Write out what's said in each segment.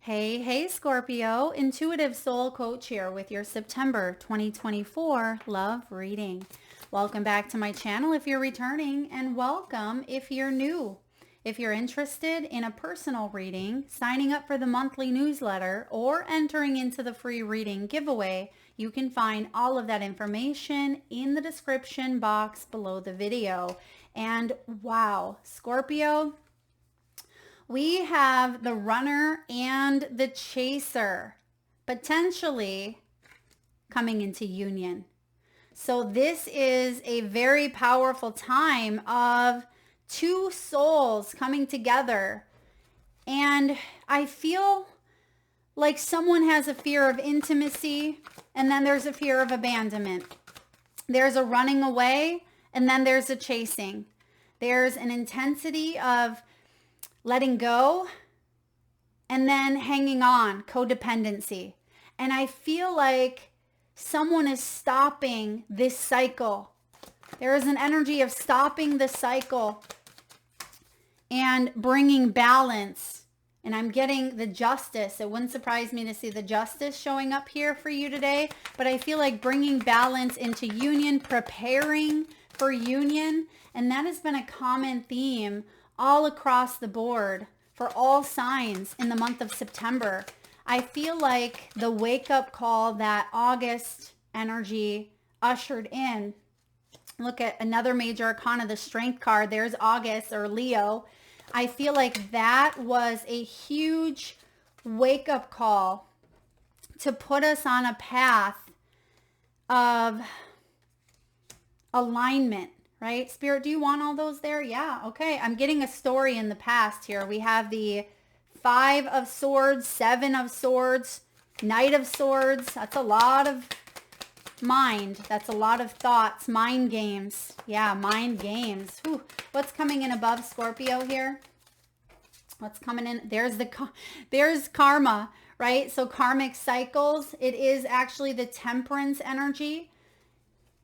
Hey, Scorpio, Intuitive Soul Coach here with your September 2024 love reading. Welcome back to my channel if you're returning, and welcome if you're new. If you're interested in a personal reading, signing up for the monthly newsletter, or entering into the free reading giveaway, you can find all of that information in the description box below the video. And wow, Scorpio, we have the runner and the chaser potentially coming into union. So this is a very powerful time of two souls coming together. And I feel like someone has a fear of intimacy, and then there's a fear of abandonment. There's a running away, and then there's a chasing. There's an intensity of letting go, and then hanging on, codependency. And I feel like someone is stopping this cycle. There is an energy of stopping the cycle and bringing balance. And I'm getting the justice. It wouldn't surprise me to see the justice showing up here for you today. But I feel like bringing balance into union, preparing for union. And that has been a common theme all across the board for all signs in the month of September. I feel like the wake-up call that August energy ushered in. Look at another major arcana, the Strength card. There's August or Leo. I feel like that was a huge wake-up call to put us on a path of alignment. Right? Spirit, do you want all those there? Yeah. Okay. I'm getting a story in the past here. We have the 5 of Swords, 7 of Swords, Knight of Swords. That's a lot of mind. That's a lot of thoughts. Mind games. Yeah, mind games. Whew. What's coming in above Scorpio here? What's coming in? There's karma, right? So karmic cycles. It is actually the Temperance energy.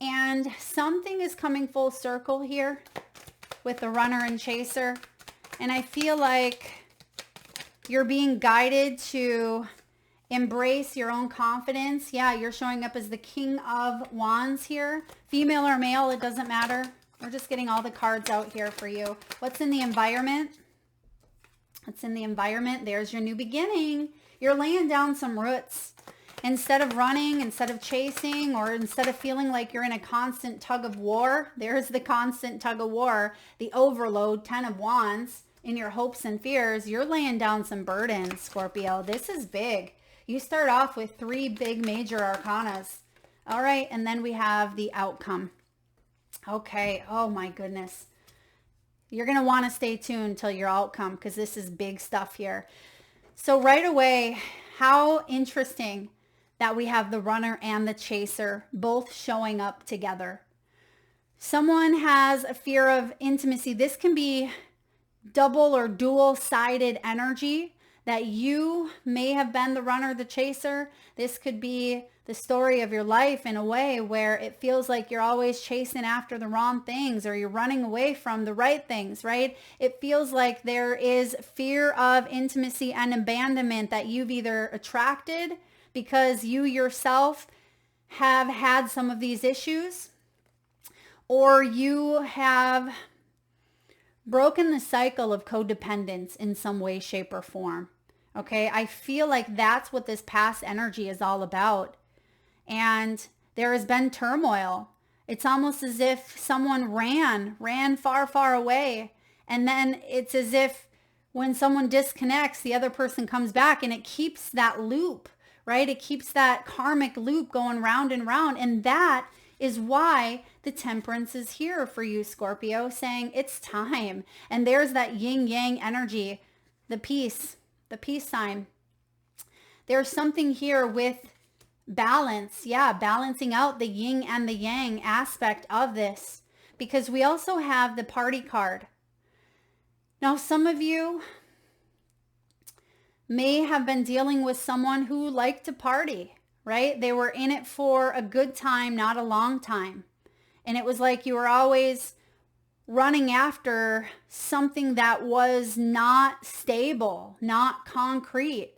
And something is coming full circle here with the runner and chaser. And I feel like you're being guided to embrace your own confidence. Yeah, you're showing up as the King of Wands here. Female or male, it doesn't matter. We're just getting all the cards out here for you. What's in the environment? What's in the environment? There's your new beginning. You're laying down some roots. Instead of running, instead of chasing, or instead of feeling like you're in a constant tug of war, there's the constant tug of war, the overload, 10 of Wands, in your hopes and fears. You're laying down some burdens, Scorpio. This is big. You start off with 3 big major arcanas. All right, and then we have the outcome. Okay, oh my goodness. You're going to want to stay tuned till your outcome because this is big stuff here. So right away, how interesting that we have the runner and the chaser both showing up together. Someone has a fear of intimacy. This can be double or dual-sided energy that you may have been the runner, the chaser. This could be the story of your life in a way where it feels like you're always chasing after the wrong things or you're running away from the right things, right? It feels like there is fear of intimacy and abandonment that you've either attracted because you yourself have had some of these issues, or you have broken the cycle of codependence in some way, shape, or form. Okay, I feel like that's what this past energy is all about. And there has been turmoil. It's almost as if someone ran far, far away. And then it's as if when someone disconnects, the other person comes back, and it keeps that loop, right? It keeps that karmic loop going round and round. And that is why the Temperance is here for you, Scorpio, saying it's time. And there's that yin yang energy, the peace sign. There's something here with balance. Yeah, balancing out the yin and the yang aspect of this, because we also have the Party card. Now, some of you may have been dealing with someone who liked to party, right? They were in it for a good time, not a long time. And it was like you were always running after something that was not stable, not concrete.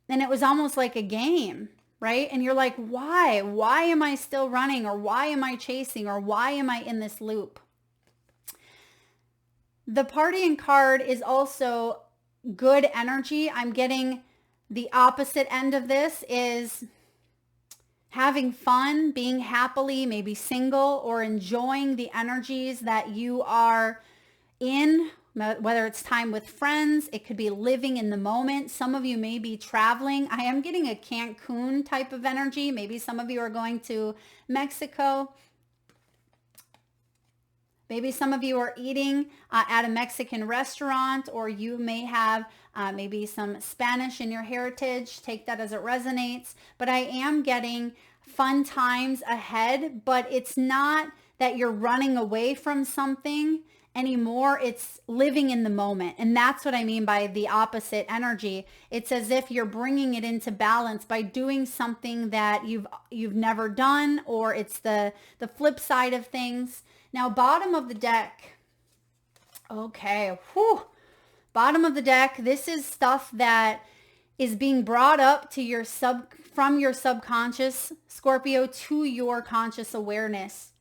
And it was almost like a game, right? And you're like, why? Why am I still running? Or why am I chasing? Or why am I in this loop? The partying card is also good energy. I'm getting the opposite end of this is having fun, being happily, maybe single, or enjoying the energies that you are in, whether it's time with friends, it could be living in the moment. Some of you may be traveling. I am getting a Cancun type of energy. Maybe some of you are going to Mexico. Maybe some of you are eating at a Mexican restaurant, or you may have maybe some Spanish in your heritage. Take that as it resonates. But I am getting fun times ahead, but it's not that you're running away from something anymore. It's living in the moment. And that's what I mean by the opposite energy. It's as if you're bringing it into balance by doing something that you've never done, or it's the flip side of things. Now, bottom of the deck. Okay. Whew. Bottom of the deck. This is stuff that is being brought up to from your subconscious, Scorpio, to your conscious awareness.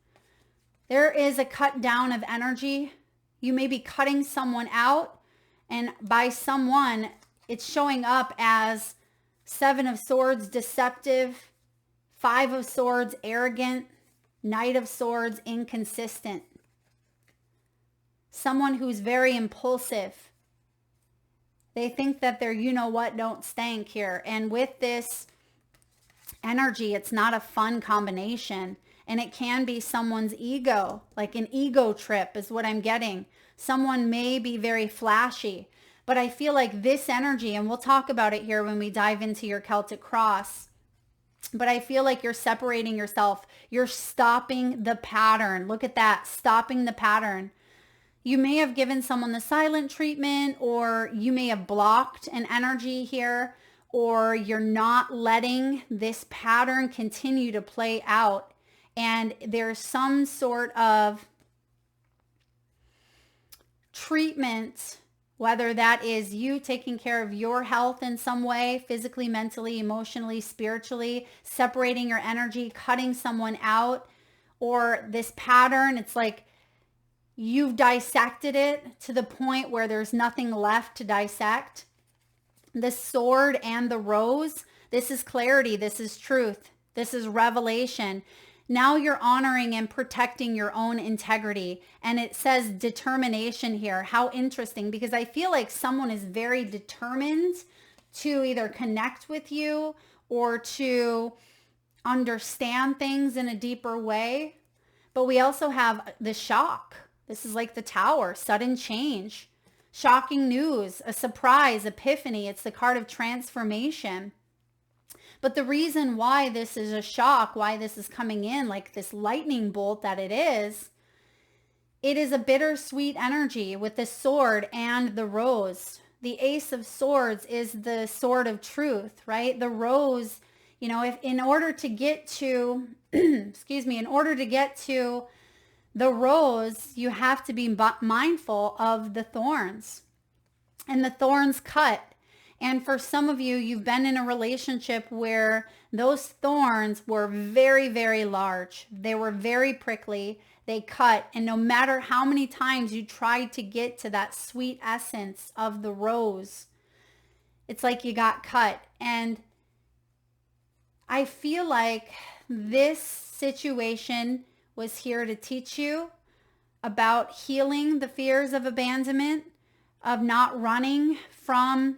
There is a cut down of energy. You may be cutting someone out, and by someone, it's showing up as Seven of Swords, deceptive, Five of Swords, arrogant, Knight of Swords, inconsistent. Someone who's very impulsive. They think that they're, you know what, don't stank here. And with this energy, it's not a fun combination. And it can be someone's ego, like an ego trip is what I'm getting. Someone may be very flashy, but I feel like this energy, and we'll talk about it here when we dive into your Celtic cross, but I feel like you're separating yourself. You're stopping the pattern. Look at that, stopping the pattern. You may have given someone the silent treatment, or you may have blocked an energy here, or you're not letting this pattern continue to play out. And there's some sort of treatment, whether that is you taking care of your health in some way, physically, mentally, emotionally, spiritually, separating your energy, cutting someone out, or this pattern. It's like you've dissected it to the point where there's nothing left to dissect. The sword and the rose, this is clarity, this is truth, this is revelation. Now you're honoring and protecting your own integrity. And it says determination here. How interesting, because I feel like someone is very determined to either connect with you or to understand things in a deeper way. But we also have the shock. This is like the Tower, sudden change, shocking news, a surprise, epiphany. It's the card of transformation. But the reason why this is a shock, why this is coming in like this lightning bolt that it is a bittersweet energy with the sword and the rose. The Ace of Swords is the sword of truth, right? The rose, you know, if in order to get to, in order to get to the rose, you have to be mindful of the thorns, and the thorns cut. And for some of you, you've been in a relationship where those thorns were very, very large. They were very prickly. They cut. And no matter how many times you tried to get to that sweet essence of the rose, it's like you got cut. And I feel like this situation was here to teach you about healing the fears of abandonment, of not running from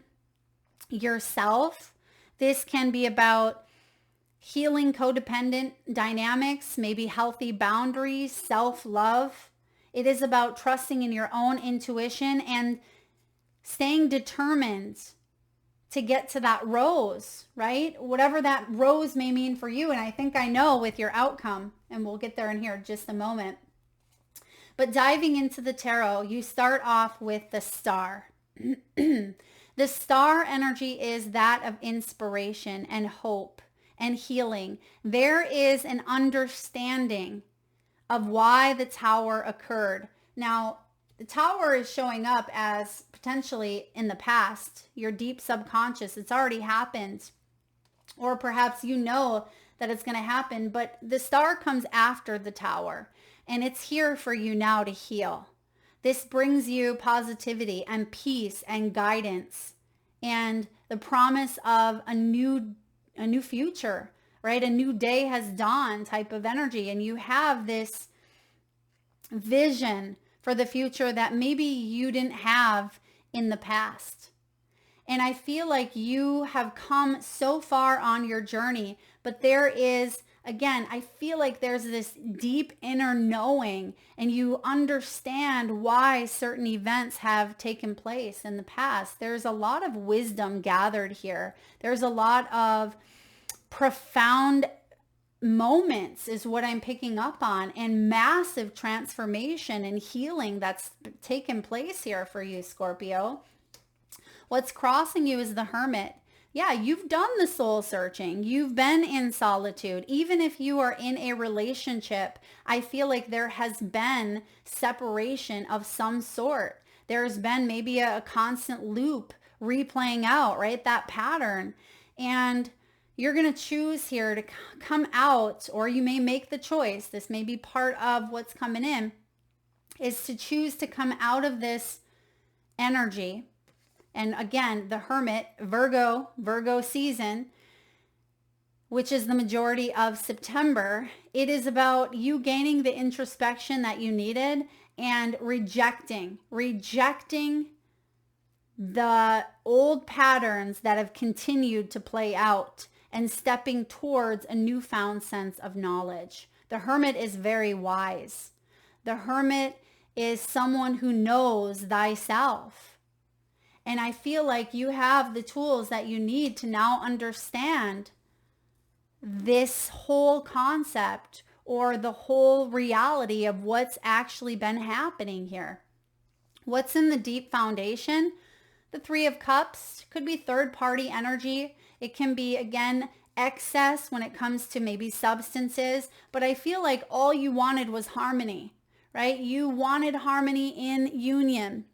yourself. This can be about healing codependent dynamics, maybe healthy boundaries, self-love. It is about trusting in your own intuition and staying determined to get to that rose, right? Whatever that rose may mean for you. And I think I know with your outcome, and we'll get there in here in just a moment. But diving into the tarot, you start off with the Star. The Star energy is that of inspiration and hope and healing. There is an understanding of why the Tower occurred. Now, The Tower is showing up as potentially in the past, your deep subconscious. It's already happened. Or perhaps you know that it's going to happen, but the Star comes after the Tower, and it's here for you now to heal. This brings you positivity and peace and guidance and the promise of a new future, right? A new day has dawned type of energy, and you have this vision for the future that maybe you didn't have in the past. And I feel like you have come so far on your journey, but there is, again, I feel like there's this deep inner knowing, and you understand why certain events have taken place in the past. There's a lot of wisdom gathered here. There's a lot of profound moments is what I'm picking up on, and massive transformation and healing that's taken place here for you, Scorpio. What's crossing you is the Hermit. Yeah, you've done the soul searching. You've been in solitude. Even if you are in a relationship, I feel like there has been separation of some sort. There's been maybe a constant loop replaying out, right? That pattern. And you're going to choose here to come out, or you may make the choice. This may be part of what's coming in, is to choose to come out of this energy. And again, the Hermit, Virgo season, which is the majority of September, it is about you gaining the introspection that you needed and rejecting the old patterns that have continued to play out and stepping towards a newfound sense of knowledge. The Hermit is very wise. The Hermit is someone who knows thyself. And I feel like you have the tools that you need to now understand this whole concept, or the whole reality of what's actually been happening here. What's in the deep foundation? The Three of Cups could be third-party energy. It can be, again, excess when it comes to maybe substances. But I feel like all you wanted was harmony, right? You wanted harmony in union.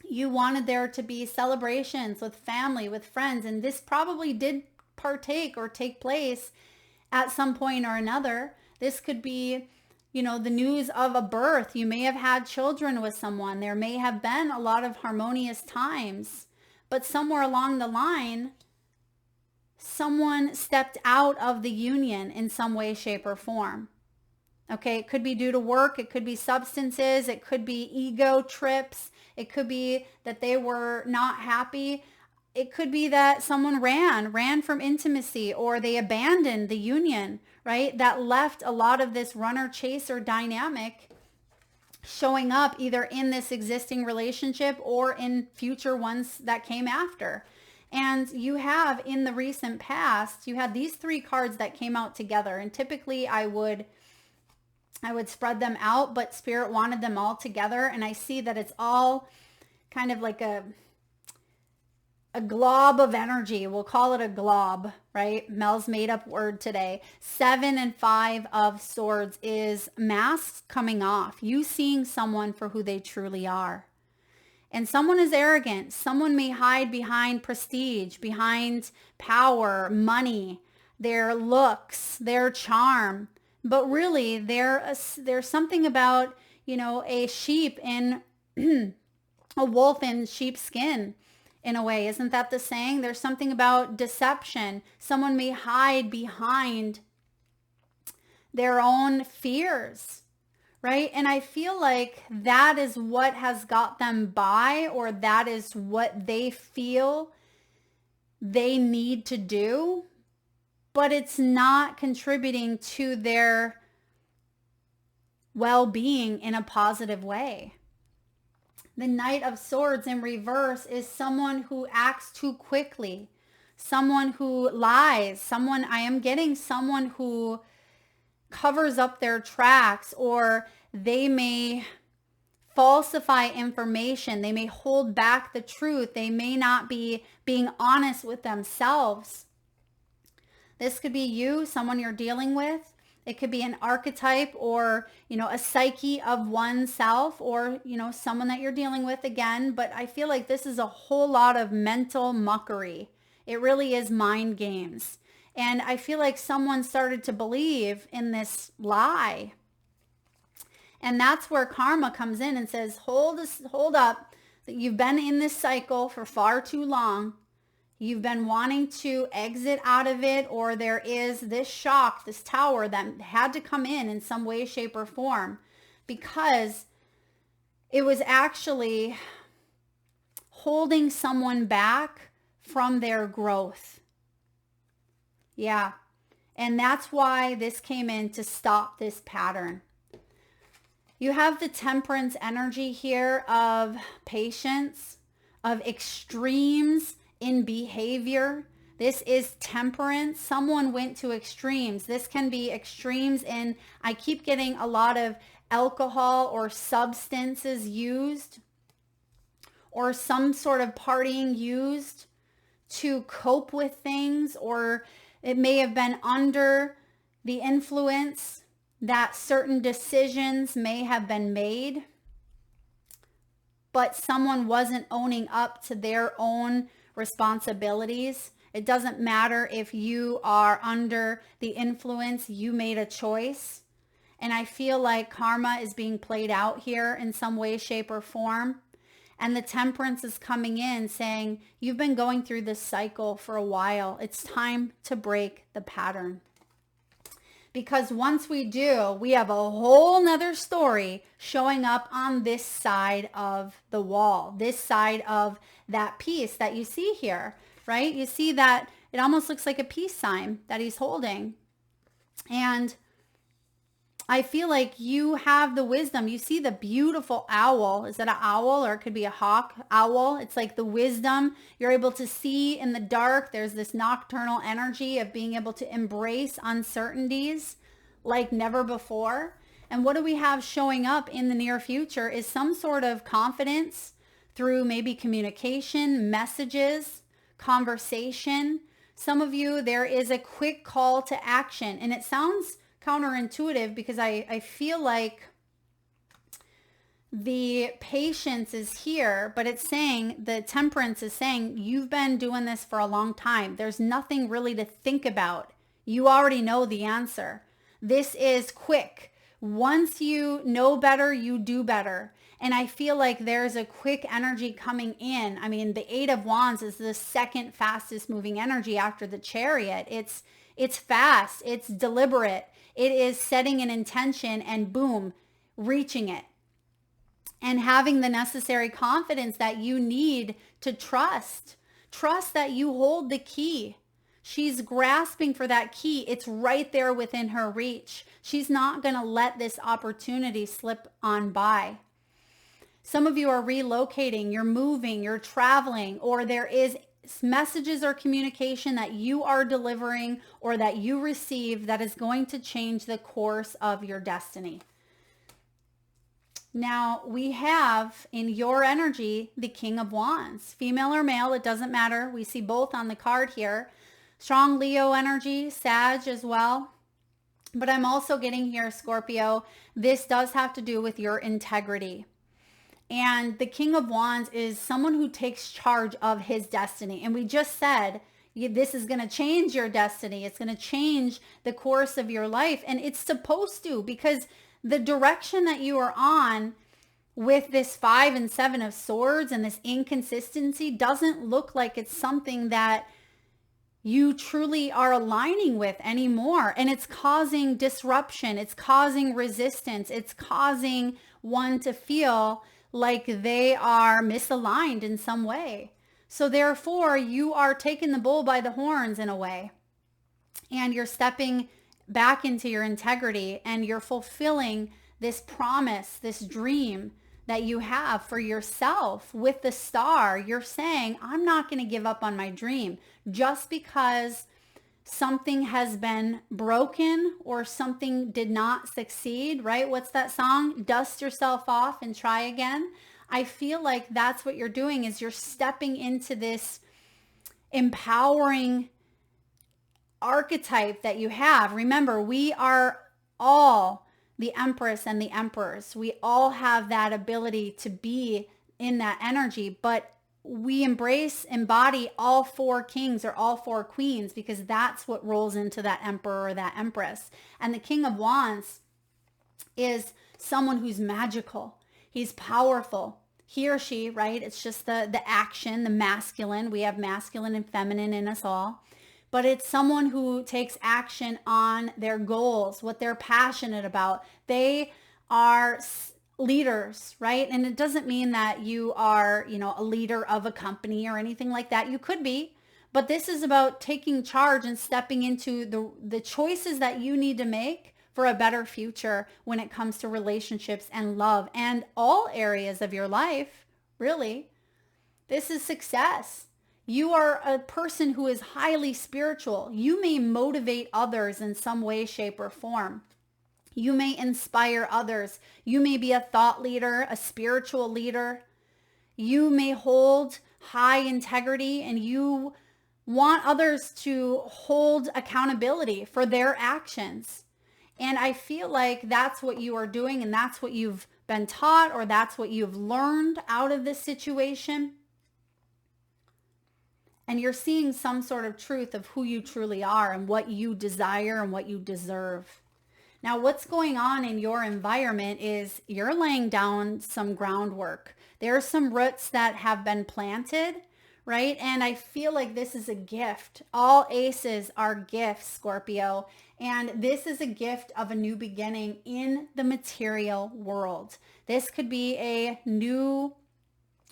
You wanted there to be celebrations with family, with friends, and this probably did partake or take place at some point or another. This could be, the news of a birth. You may have had children with someone. There may have been a lot of harmonious times, but somewhere along the line, someone stepped out of the union in some way, shape, or form. Okay, it could be due to work. It could be substances. It could be ego trips. It could be that they were not happy. It could be that someone ran from intimacy, or they abandoned the union, right? That left a lot of this runner-chaser dynamic showing up either in this existing relationship or in future ones that came after. And you have, in the recent past, you had these three cards that came out together. And typically I would spread them out, but Spirit wanted them all together. And I see that it's all kind of like a glob of energy. We'll call it a glob, right? Mel's made up word today. 7 and 5 of Swords is masks coming off. You seeing someone for who they truly are. And someone is arrogant. Someone may hide behind prestige, behind power, money, their looks, their charm. But really, there's something about, a sheep in a wolf in sheep's skin, in a way. Isn't that the saying? There's something about deception. Someone may hide behind their own fears, right? And I feel like that is what has got them by, or that is what they feel they need to do. But it's not contributing to their well-being in a positive way. The Knight of Swords in reverse is someone who acts too quickly, someone who lies, I am getting someone who covers up their tracks, or they may falsify information. They may hold back the truth. They may not be being honest with themselves. This could be you, someone you're dealing with. It could be an archetype or, a psyche of oneself or, someone that you're dealing with again. But I feel like this is a whole lot of mental muckery. It really is mind games. And I feel like someone started to believe in this lie. And that's where karma comes in and says, hold up, that you've been in this cycle for far too long. You've been wanting to exit out of it, or there is this shock, this tower that had to come in some way, shape, or form, because it was actually holding someone back from their growth. Yeah. And that's why this came in to stop this pattern. You have the temperance energy here of patience, of extremes in behavior. This is temperance. Someone went to extremes. This can be extremes in, I keep getting a lot of alcohol or substances used, or some sort of partying used to cope with things, or it may have been under the influence that certain decisions may have been made, but someone wasn't owning up to their own responsibilities. It doesn't matter if you are under the influence, you made a choice. And I feel like karma is being played out here in some way, shape, or form. And the temperance is coming in saying, you've been going through this cycle for a while. It's time to break the pattern. Because once we do, we have a whole nother story showing up on this side of the wall, this side of that piece that you see here, right? You see that it almost looks like a peace sign that he's holding. And I feel like you have the wisdom. You see the beautiful owl. Is that an owl, or it could be a hawk owl? It's like the wisdom. You're able to see in the dark. There's this nocturnal energy of being able to embrace uncertainties like never before. And what do we have showing up in the near future is some sort of confidence through maybe communication, messages, conversation. Some of you, there is a quick call to action, and it sounds counterintuitive because I feel like the patience is here, but it's saying, the temperance is saying, you've been doing this for a long time. There's nothing really to think about. You already know the answer. This is quick. Once you know better, you do better. And I feel like there's a quick energy coming in. I mean, the Eight of Wands is the second fastest moving energy after the Chariot. It's fast. It's deliberate. It is setting an intention and boom, reaching it. And having the necessary confidence that you need to trust. Trust that you hold the key. She's grasping for that key. It's right there within her reach. She's not going to let this opportunity slip on by. Some of you are relocating, you're moving, you're traveling, or there is messages or communication that you are delivering or that you receive that is going to change the course of your destiny. Now, we have in your energy the King of Wands, female or male, it doesn't matter. We see both on the card here. Strong Leo energy, Sag as well. But I'm also getting here, Scorpio, this does have to do with your integrity. And the King of Wands is someone who takes charge of his destiny. And we just said, this is going to change your destiny. It's going to change the course of your life. And it's supposed to, because the direction that you are on with this 5 and 7 of Swords and this inconsistency doesn't look like it's something that you truly are aligning with anymore. And it's causing disruption. It's causing resistance. It's causing one to feel like they are misaligned in some way. So therefore, you are taking the bull by the horns in a way. And you're stepping back into your integrity and you're fulfilling this promise, this dream that you have for yourself with the star. You're saying, I'm not going to give up on my dream just because something has been broken or something did not succeed, right? What's that song? Dust yourself off and try again. I feel like that's what you're doing, is you're stepping into this empowering archetype that you have. Remember, we are all, the Empress and the Emperors, we all have that ability to be in that energy, but we embody all four kings or all four queens, because that's what rolls into that emperor or that empress. And the King of Wands is someone who's magical. He's powerful. He or she, right? It's just the action, the masculine. We have masculine and feminine in us all. But it's someone who takes action on their goals, what they're passionate about. They are leaders, right? And it doesn't mean that you are, a leader of a company or anything like that. You could be, but this is about taking charge and stepping into the choices that you need to make for a better future when it comes to relationships and love and all areas of your life, really. This is success. You are a person who is highly spiritual. You may motivate others in some way, shape, or form. You may inspire others. You may be a thought leader, a spiritual leader. You may hold high integrity, and you want others to hold accountability for their actions. And I feel like that's what you are doing, and that's what you've been taught, or that's what you've learned out of this situation. And you're seeing some sort of truth of who you truly are and what you desire and what you deserve. Now, what's going on in your environment is you're laying down some groundwork. There are some roots that have been planted, right? And I feel like this is a gift. All aces are gifts, Scorpio. And this is a gift of a new beginning in the material world. This could be a new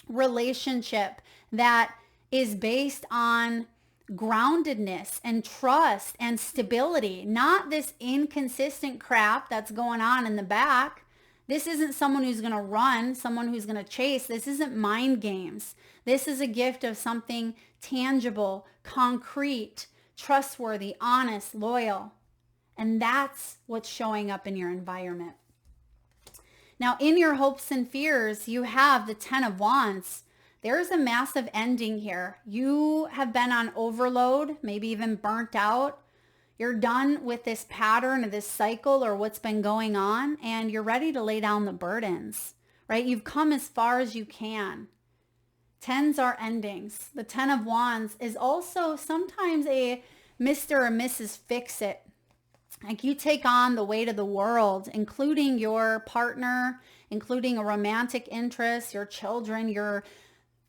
relationship that is based on groundedness and trust and stability, not this inconsistent crap that's going on in the back. This isn't someone who's going to run, someone who's going to chase. This isn't mind games. This is a gift of something tangible, concrete, trustworthy, honest, loyal. And that's what's showing up in your environment. Now, in your hopes and fears, you have the 10 of Wands. There's a massive ending here. You have been on overload, maybe even burnt out. You're done with this pattern or this cycle or what's been going on, and you're ready to lay down the burdens, right? You've come as far as you can. Tens are endings. The 10 of Wands is also sometimes a Mr. or Mrs. Fix-It. Like you take on the weight of the world, including your partner, including a romantic interest, your children, your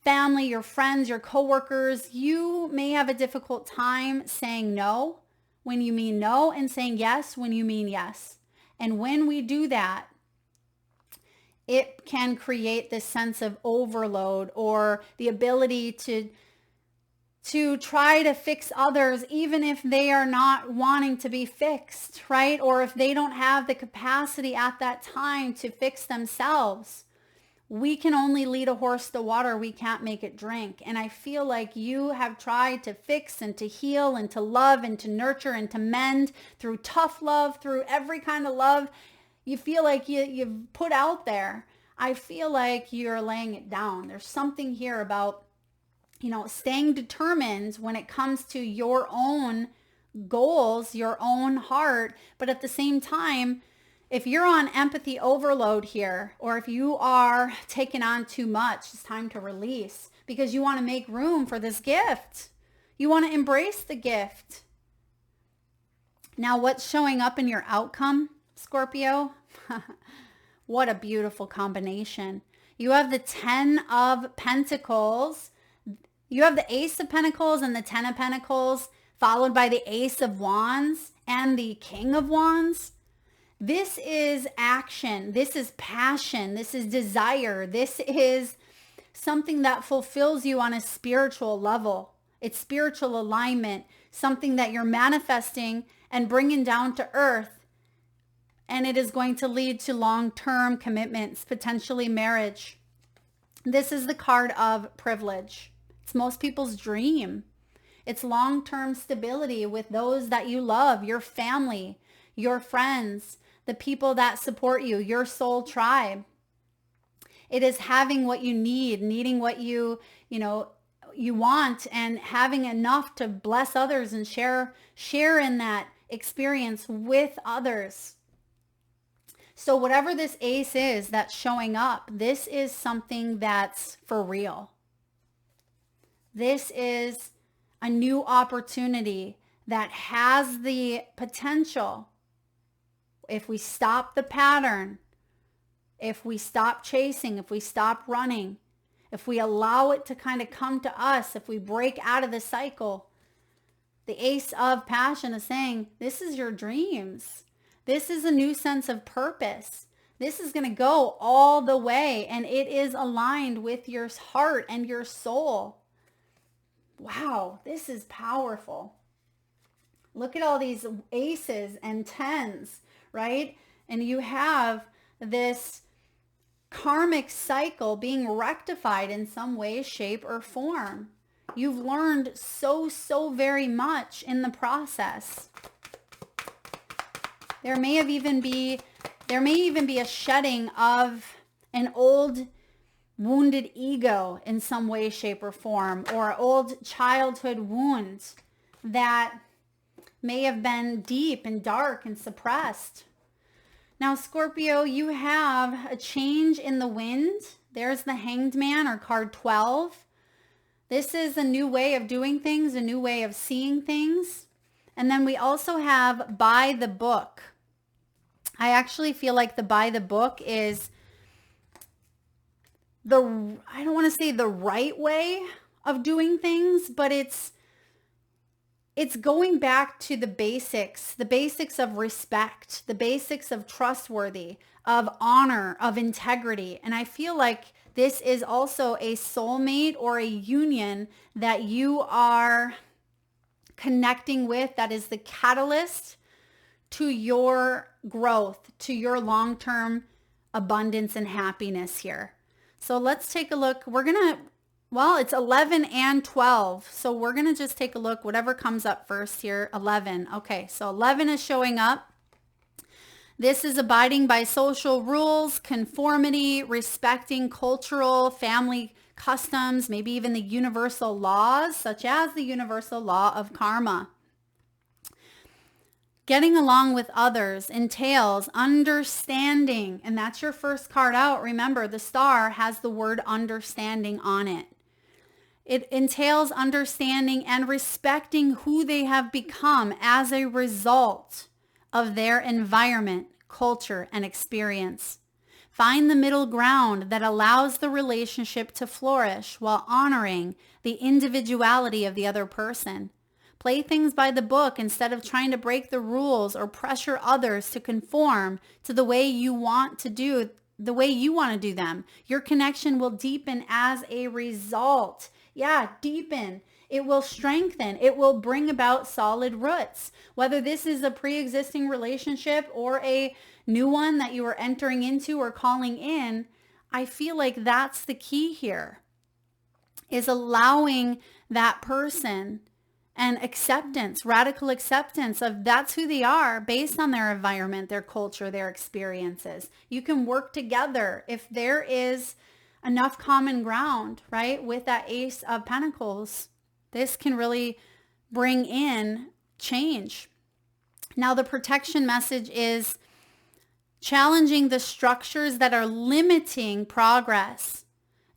family, your friends, your coworkers. You may have a difficult time saying no when you mean no and saying yes when you mean yes. And when we do that, it can create this sense of overload or the ability to try to fix others, even if they are not wanting to be fixed, right? Or if they don't have the capacity at that time to fix themselves. We can only lead a horse to water. We can't make it drink. And I feel like you have tried to fix and to heal and to love and to nurture and to mend through tough love, through every kind of love you feel like you've put out there. I feel like you're laying it down. There's something here about, staying determined when it comes to your own goals, your own heart. But at the same time, if you're on empathy overload here, or if you are taking on too much, it's time to release because you want to make room for this gift. You want to embrace the gift. Now, what's showing up in your outcome, Scorpio? What a beautiful combination. You have the 10 of Pentacles. You have the Ace of Pentacles and the 10 of Pentacles, followed by the Ace of Wands and the King of Wands. This is action. This is passion. This is desire. This is something that fulfills you on a spiritual level. It's spiritual alignment, something that you're manifesting and bringing down to earth. And it is going to lead to long-term commitments, potentially marriage. This is the card of privilege. It's most people's dream. It's long-term stability with those that you love, your family, your friends, the people that support you, your soul tribe. It is having what you need, needing what you want, and having enough to bless others and share in that experience with others. So whatever this ace is that's showing up, this is something that's for real. This is a new opportunity that has the potential, if we stop the pattern, if we stop chasing, if we stop running, if we allow it to kind of come to us, if we break out of the cycle, the Ace of Passion is saying, this is your dreams. This is a new sense of purpose. This is going to go all the way, and it is aligned with your heart and your soul. Wow, this is powerful. Look at all these aces and tens, right? And you have this karmic cycle being rectified in some way, shape, or form. You've learned so very much in the process. There may even be a shedding of an old wounded ego in some way, shape, or form, or old childhood wounds that may have been deep and dark and suppressed. Now, Scorpio, you have a change in the wind. There's the Hanged Man, or card 12. This is a new way of doing things, a new way of seeing things. And then we also have by the book. I actually feel like the by the book is I don't want to say the right way of doing things, but it's going back to the basics of respect, the basics of trustworthy, of honor, of integrity. And I feel like this is also a soulmate or a union that you are connecting with, that is the catalyst to your growth, to your long-term abundance and happiness here. So let's take a look. It's 11 and 12. So we're going to just take a look, whatever comes up first here. 11. Okay, so 11 is showing up. This is abiding by social rules, conformity, respecting cultural, family customs, maybe even the universal laws, such as the universal law of karma. Getting along with others entails understanding, and that's your first card out. Remember, the star has the word understanding on it. It entails understanding and respecting who they have become as a result of their environment, culture, and experience. Find the middle ground that allows the relationship to flourish while honoring the individuality of the other person. Play things by the book instead of trying to break the rules or pressure others to conform to the way you want to do them. Your connection will deepen as a result. Yeah, deepen. It will strengthen. It will bring about solid roots. Whether this is a pre-existing relationship or a new one that you are entering into or calling in, I feel like that's the key here, is allowing that person and acceptance, radical acceptance of that's who they are based on their environment, their culture, their experiences. You can work together if there is enough common ground, right? With that Ace of Pentacles, this can really bring in change. Now, the protection message is challenging the structures that are limiting progress.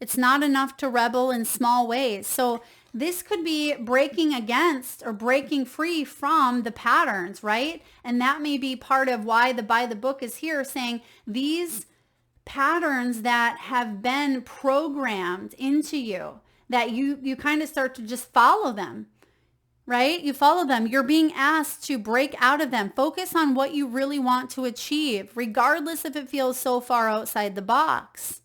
It's not enough to rebel in small ways. So this could be breaking against or breaking free from the patterns, right? And that may be part of why the by the book is here, saying these patterns that have been programmed into you, that you kind of start to just follow them, right? You follow them. You're being asked to break out of them. Focus on what you really want to achieve, regardless if it feels so far outside the box.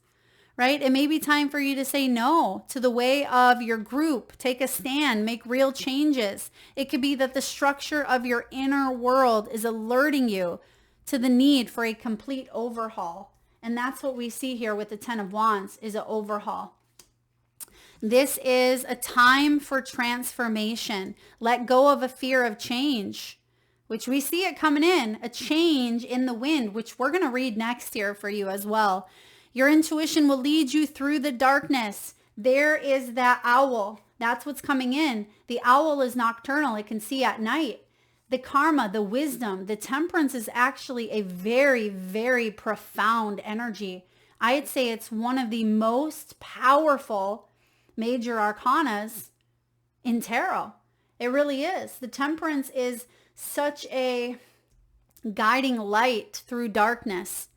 Right? It may be time for you to say no to the way of your group. Take a stand, make real changes. It could be that the structure of your inner world is alerting you to the need for a complete overhaul. And that's what we see here with the 10 of Wands, is an overhaul. This is a time for transformation. Let go of a fear of change, which we see it coming in, a change in the wind, which we're going to read next here for you as well. Your intuition will lead you through the darkness. There is that owl. That's what's coming in. The owl is nocturnal. It can see at night. the karma, the wisdom, the temperance is actually a very, very profound energy. I'd say it's one of the most powerful major arcanas in tarot. It really is. The temperance is such a guiding light through darkness.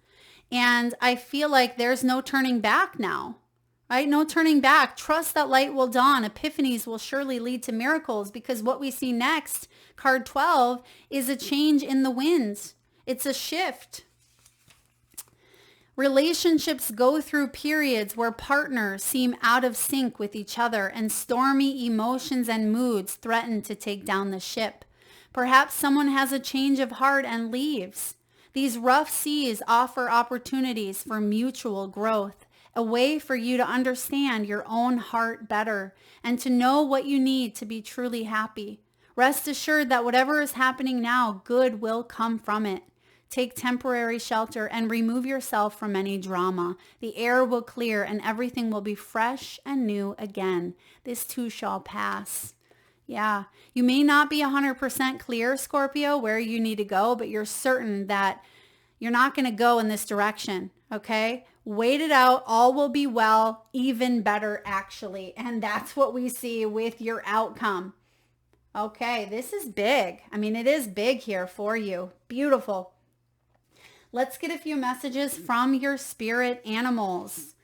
And I feel like there's no turning back now, right? No turning back. Trust that light will dawn. Epiphanies will surely lead to miracles, because what we see next, card 12, is a change in the winds. It's a shift. Relationships go through periods where partners seem out of sync with each other, and stormy emotions and moods threaten to take down the ship. Perhaps someone has a change of heart and leaves. These rough seas offer opportunities for mutual growth, a way for you to understand your own heart better and to know what you need to be truly happy. Rest assured that whatever is happening now, good will come from it. Take temporary shelter and remove yourself from any drama. The air will clear and everything will be fresh and new again. This too shall pass. Yeah, you may not be 100% clear, Scorpio, where you need to go, but you're certain that you're not going to go in this direction, okay? Wait it out. All will be well, even better, actually. And that's what we see with your outcome. Okay, this is big. I mean, it is big here for you. Beautiful. Let's get a few messages from your spirit animals.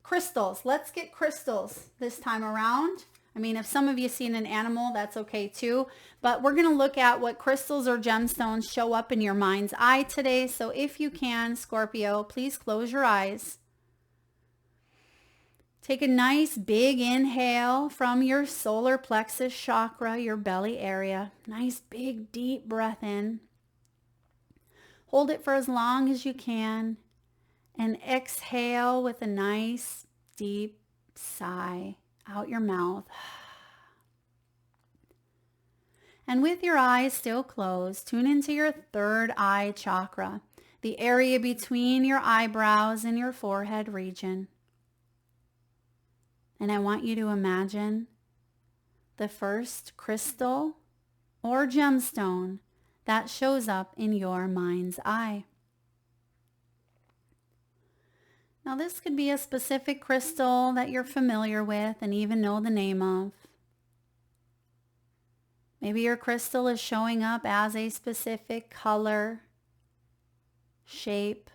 Crystals. Let's get crystals this time around. I mean, if some of you seen an animal, that's okay too. But we're going to look at what crystals or gemstones show up in your mind's eye today. So if you can, Scorpio, please close your eyes. Take a nice big inhale from your solar plexus chakra, your belly area. Nice big deep breath in. Hold it for as long as you can. And exhale with a nice deep sigh out your mouth. And with your eyes still closed, tune into your third eye chakra, the area between your eyebrows and your forehead region. And I want you to imagine the first crystal or gemstone that shows up in your mind's eye. Now this could be a specific crystal that you're familiar with and even know the name of. Maybe your crystal is showing up as a specific color, shape,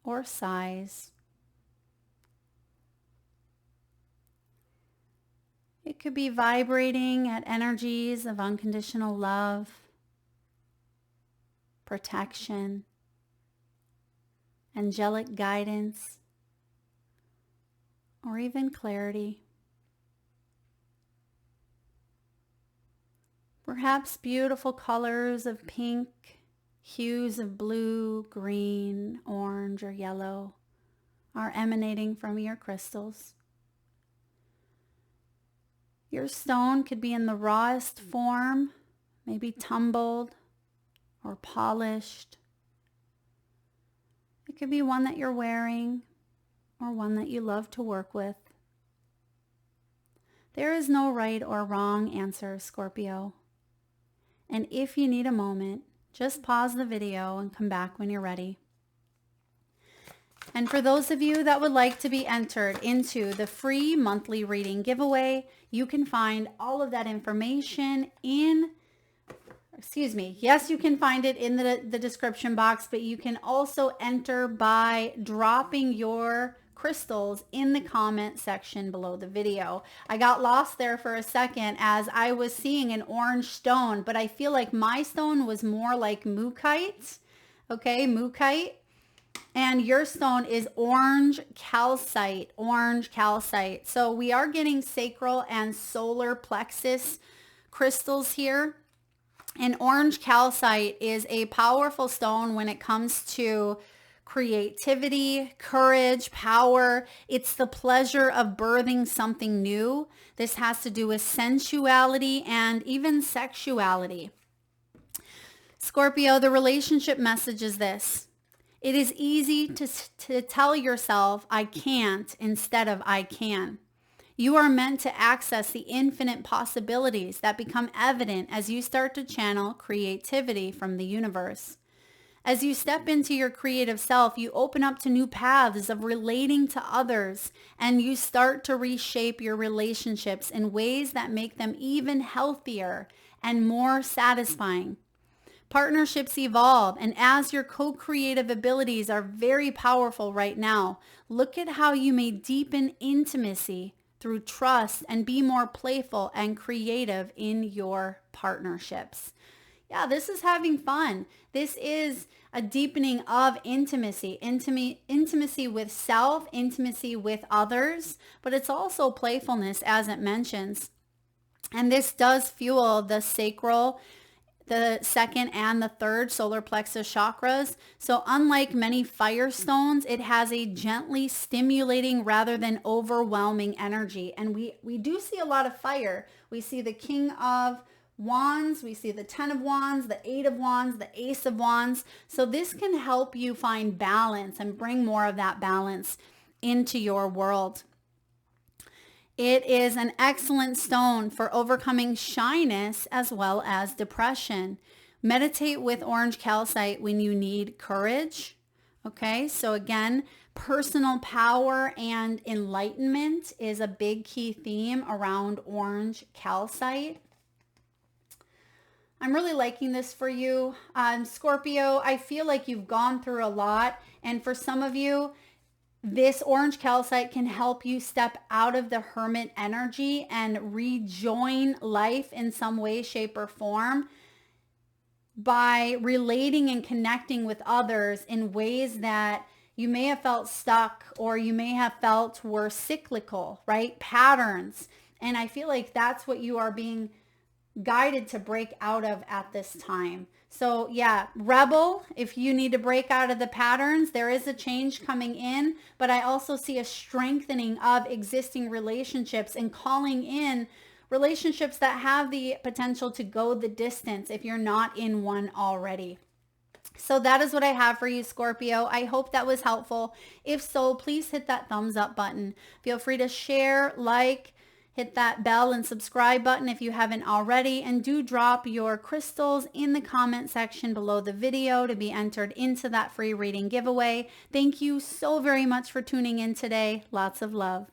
or size. It could be vibrating at energies of unconditional love, protection, angelic guidance, or even clarity. Perhaps beautiful colors of pink, hues of blue, green, orange, or yellow are emanating from your crystals. Your stone could be in the rawest form, maybe tumbled or polished. It could be one that you're wearing or one that you love to work with. There is no right or wrong answer, Scorpio. And if you need a moment, just pause the video and come back when you're ready. And for those of you that would like to be entered into the free monthly reading giveaway, you can find all of that information you can find it in the description box, but you can also enter by dropping your crystals in the comment section below the video. I got lost there for a second as I was seeing an orange stone, but I feel like my stone was more like mookaite. Okay, mookaite. And your stone is orange calcite, So we are getting sacral and solar plexus crystals here. And orange calcite is a powerful stone when it comes to creativity, courage, power. It's the pleasure of birthing something new. This has to do with sensuality and even sexuality. Scorpio, the relationship message is this. It is easy to tell yourself, I can't, instead of I can. You are meant to access the infinite possibilities that become evident as you start to channel creativity from the universe. As you step into your creative self, you open up to new paths of relating to others, and you start to reshape your relationships in ways that make them even healthier and more satisfying. Partnerships evolve, and as your co-creative abilities are very powerful right now, look at how you may deepen intimacy through trust and be more playful and creative in your partnerships. Yeah, this is having fun. This is a deepening of intimacy with self, intimacy with others, but it's also playfulness, as it mentions. And this does fuel the sacral, the second and the third solar plexus chakras. So unlike many fire stones, it has a gently stimulating rather than overwhelming energy. And we do see a lot of fire. We see the King of Wands, we see the 10 of Wands, the 8 of Wands, the Ace of Wands. So this can help you find balance and bring more of that balance into your world. It is an excellent stone for overcoming shyness as well as depression. Meditate with orange calcite when you need courage. Okay, so again, personal power and enlightenment is a big key theme around orange calcite. I'm really liking this for you. Scorpio, I feel like you've gone through a lot. And for some of you, this orange calcite can help you step out of the hermit energy and rejoin life in some way, shape, or form by relating and connecting with others in ways that you may have felt stuck or you may have felt were cyclical, right? Patterns. And I feel like that's what you are being guided to break out of at this time. So yeah, rebel, if you need to break out of the patterns, there is a change coming in, but I also see a strengthening of existing relationships and calling in relationships that have the potential to go the distance if you're not in one already. So that is what I have for you, Scorpio. I hope that was helpful. If so, please hit that thumbs up button. Feel free to share, like, hit that bell and subscribe button if you haven't already, and do drop your crystals in the comment section below the video to be entered into that free reading giveaway. Thank you so very much for tuning in today. Lots of love.